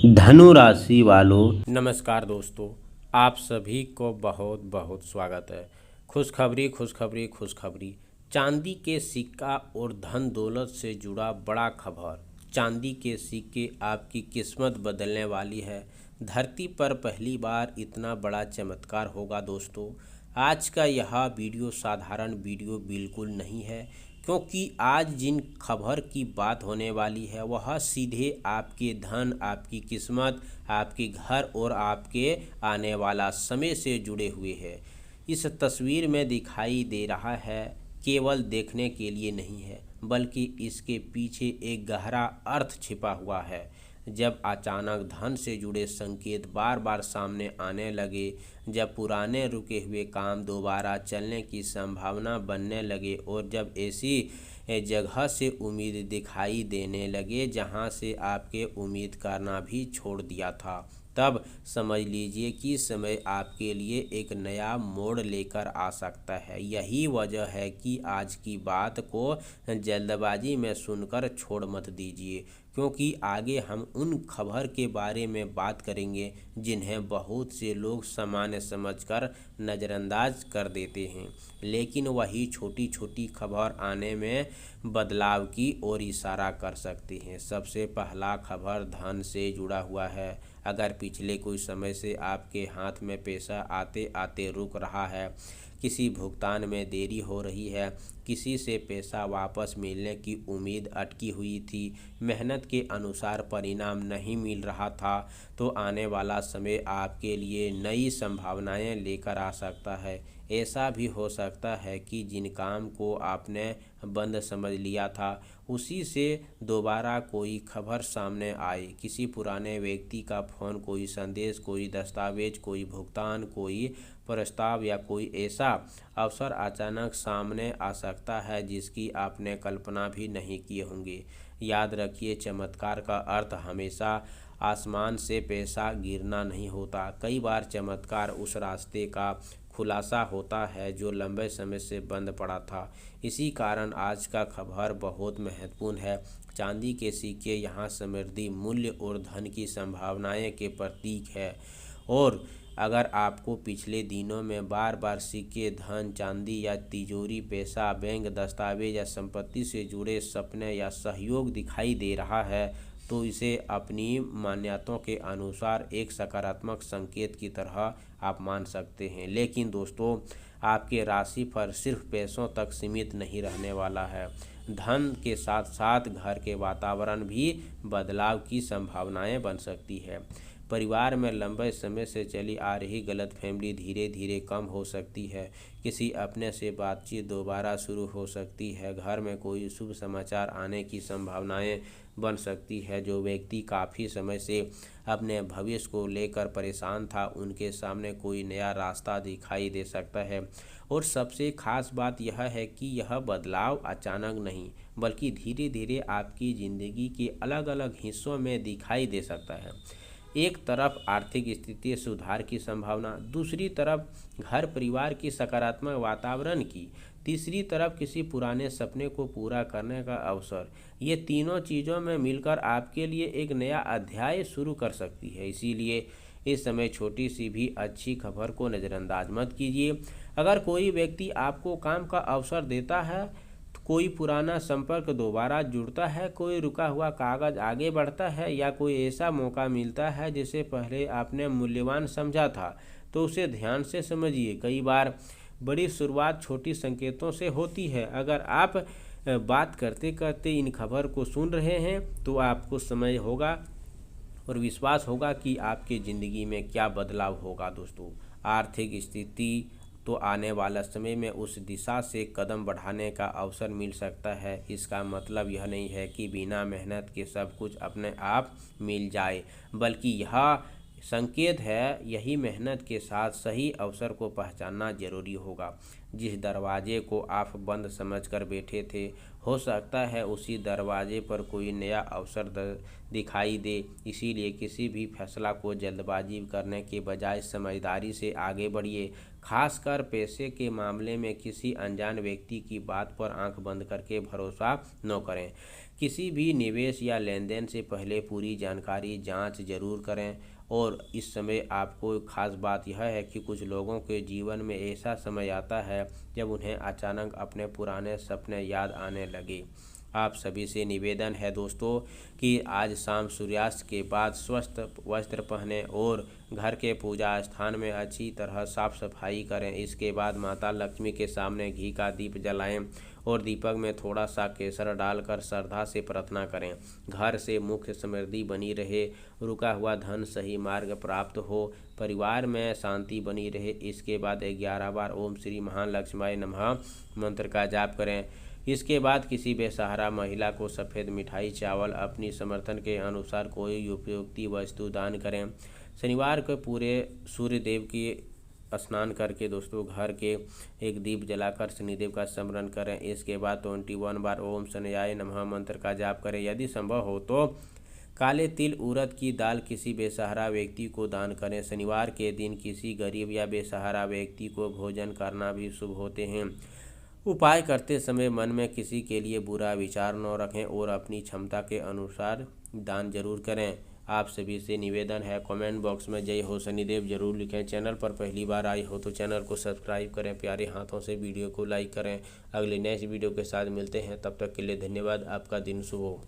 धनु राशि वालों, नमस्कार दोस्तों, आप सभी को बहुत बहुत स्वागत है। खुशखबरी खुशखबरी खुशखबरी। चांदी के सिक्का और धन दौलत से जुड़ा बड़ा खबर। चांदी के सिक्के आपकी किस्मत बदलने वाली है। धरती पर पहली बार इतना बड़ा चमत्कार होगा दोस्तों। आज का यह वीडियो साधारण वीडियो बिल्कुल नहीं है, क्योंकि आज जिन खबर की बात होने वाली है वह सीधे आपके धन, आपकी किस्मत, आपके घर और आपके आने वाला समय से जुड़े हुए हैं। इस तस्वीर में दिखाई दे रहा है केवल देखने के लिए नहीं है, बल्कि इसके पीछे एक गहरा अर्थ छिपा हुआ है। जब अचानक धन से जुड़े संकेत बार बार सामने आने लगे, जब पुराने रुके हुए काम दोबारा चलने की संभावना बनने लगे और जब ऐसी जगह से उम्मीद दिखाई देने लगे जहां से आपके उम्मीद करना भी छोड़ दिया था, तब समझ लीजिए कि समय आपके लिए एक नया मोड़ लेकर आ सकता है। यही वजह है कि आज की बात को जल्दबाजी में सुनकर छोड़ मत दीजिए, क्योंकि आगे हम उन खबर के बारे में बात करेंगे जिन्हें बहुत से लोग सामान्य समझकर नज़रअंदाज कर देते हैं, लेकिन वही छोटी छोटी खबर आने में बदलाव की ओर इशारा कर सकती हैं। सबसे पहला खबर धन से जुड़ा हुआ है। अगर पिछले कुछ समय से आपके हाथ में पैसा आते आते रुक रहा है, किसी भुगतान में देरी हो रही है, किसी से पैसा वापस मिलने की उम्मीद अटकी हुई थी, मेहनत के अनुसार परिणाम नहीं मिल रहा था, तो आने वाला समय आपके लिए नई संभावनाएं लेकर आ सकता है। ऐसा भी हो सकता है कि जिन काम को आपने बंद समझ लिया था, उसी से दोबारा कोई खबर सामने आए। किसी पुराने व्यक्ति का फ़ोन, कोई संदेश, कोई दस्तावेज, कोई भुगतान, कोई प्रस्ताव या कोई ऐसा अवसर अचानक सामने आ सकता है जिसकी आपने कल्पना भी नहीं किए होंगे। याद रखिए, चमत्कार का अर्थ हमेशा आसमान से पैसा गिरना नहीं होता। कई बार चमत्कार उस रास्ते का खुलासा होता है जो लंबे समय से बंद पड़ा था। इसी कारण आज का खबर बहुत महत्वपूर्ण है। चांदी के सिक्के यहाँ समृद्धि, मूल्य और धन की संभावनाएं के प्रतीक है। और अगर आपको पिछले दिनों में बार बार सिक्के, धन, चांदी या तिजोरी, पैसा, बैंक, दस्तावेज या संपत्ति से जुड़े सपने या सहयोग दिखाई दे रहा है, तो इसे अपनी मान्यताओं के अनुसार एक सकारात्मक संकेत की तरह आप मान सकते हैं। लेकिन दोस्तों, आपके राशिफल सिर्फ पैसों तक सीमित नहीं रहने वाला है। धन के साथ साथ घर के वातावरण भी बदलाव की संभावनाएं बन सकती है। परिवार में लंबे समय से चली आ रही गलतफहमी धीरे धीरे कम हो सकती है। किसी अपने से बातचीत दोबारा शुरू हो सकती है। घर में कोई शुभ समाचार आने की संभावनाएं बन सकती है। जो व्यक्ति काफ़ी समय से अपने भविष्य को लेकर परेशान था, उनके सामने कोई नया रास्ता दिखाई दे सकता है। और सबसे खास बात यह है कि यह बदलाव अचानक नहीं, बल्कि धीरे धीरे आपकी ज़िंदगी के अलग अलग हिस्सों में दिखाई दे सकता है। एक तरफ आर्थिक स्थिति सुधार की संभावना, दूसरी तरफ घर परिवार की सकारात्मक वातावरण की, तीसरी तरफ किसी पुराने सपने को पूरा करने का अवसर। ये तीनों चीज़ों में मिलकर आपके लिए एक नया अध्याय शुरू कर सकती है। इसीलिए इस समय छोटी सी भी अच्छी खबर को नज़रअंदाज मत कीजिए। अगर कोई व्यक्ति आपको काम का अवसर देता है, कोई पुराना संपर्क दोबारा जुड़ता है, कोई रुका हुआ कागज आगे बढ़ता है, या कोई ऐसा मौका मिलता है जिसे पहले आपने मूल्यवान समझा था, तो उसे ध्यान से समझिए। कई बार बड़ी शुरुआत छोटी संकेतों से होती है। अगर आप बात करते करते इन खबर को सुन रहे हैं, तो आपको समय होगा और विश्वास होगा कि आपकी ज़िंदगी में क्या बदलाव होगा। दोस्तों, आर्थिक स्थिति तो आने वाला समय में उस दिशा से कदम बढ़ाने का अवसर मिल सकता है। इसका मतलब यह नहीं है कि बिना मेहनत के सब कुछ अपने आप मिल जाए, बल्कि यह संकेत है यही मेहनत के साथ सही अवसर को पहचानना जरूरी होगा। जिस दरवाजे को आप बंद समझकर बैठे थे, हो सकता है उसी दरवाजे पर कोई नया अवसर दिखाई दे। इसीलिए किसी भी फैसला को जल्दबाजी करने के बजाय समझदारी से आगे बढ़िए। खासकर पैसे के मामले में किसी अनजान व्यक्ति की बात पर आंख बंद करके भरोसा न करें। किसी भी निवेश या लेन देन से पहले पूरी जानकारी जांच जरूर करें। और इस समय आपको खास बात यह है कि कुछ लोगों के जीवन में ऐसा समय आता है जब उन्हें अचानक अपने पुराने सपने याद आने लगे। आप सभी से निवेदन है दोस्तों कि आज शाम सूर्यास्त के बाद स्वस्थ वस्त्र पहनें और घर के पूजा स्थान में अच्छी तरह साफ सफाई करें। इसके बाद माता लक्ष्मी के सामने घी का दीप जलाएं और दीपक में थोड़ा सा केसर डालकर श्रद्धा से प्रार्थना करें। घर से मुख्य समृद्धि बनी रहे, रुका हुआ धन सही मार्ग प्राप्त हो, परिवार में शांति बनी रहे। इसके बाद 11 बार ओम श्री महालक्ष्मी नमः मंत्र का जाप करें। इसके बाद किसी बेसहारा महिला को सफ़ेद मिठाई, चावल, अपनी समर्थन के अनुसार कोई उपयोगी वस्तु दान करें। शनिवार को पूरे सूर्य देव की स्नान करके दोस्तों घर के एक दीप जलाकर शनिदेव का स्मरण करें। इसके बाद 21 बार ओम शनियाय नमः मंत्र का जाप करें। यदि संभव हो तो काले तिल उड़द की दाल किसी बेसहारा व्यक्ति को दान करें। शनिवार के दिन किसी गरीब या बेसहारा व्यक्ति को भोजन करना भी शुभ होते हैं। उपाय करते समय मन में किसी के लिए बुरा विचार न रखें और अपनी क्षमता के अनुसार दान जरूर करें। आप सभी से निवेदन है, कमेंट बॉक्स में जय हो शनिदेव जरूर लिखें। चैनल पर पहली बार आए हो तो चैनल को सब्सक्राइब करें, प्यारे हाथों से वीडियो को लाइक करें। अगले नेक्स्ट वीडियो के साथ मिलते हैं, तब तक के लिए धन्यवाद। आपका दिन शुभ हो।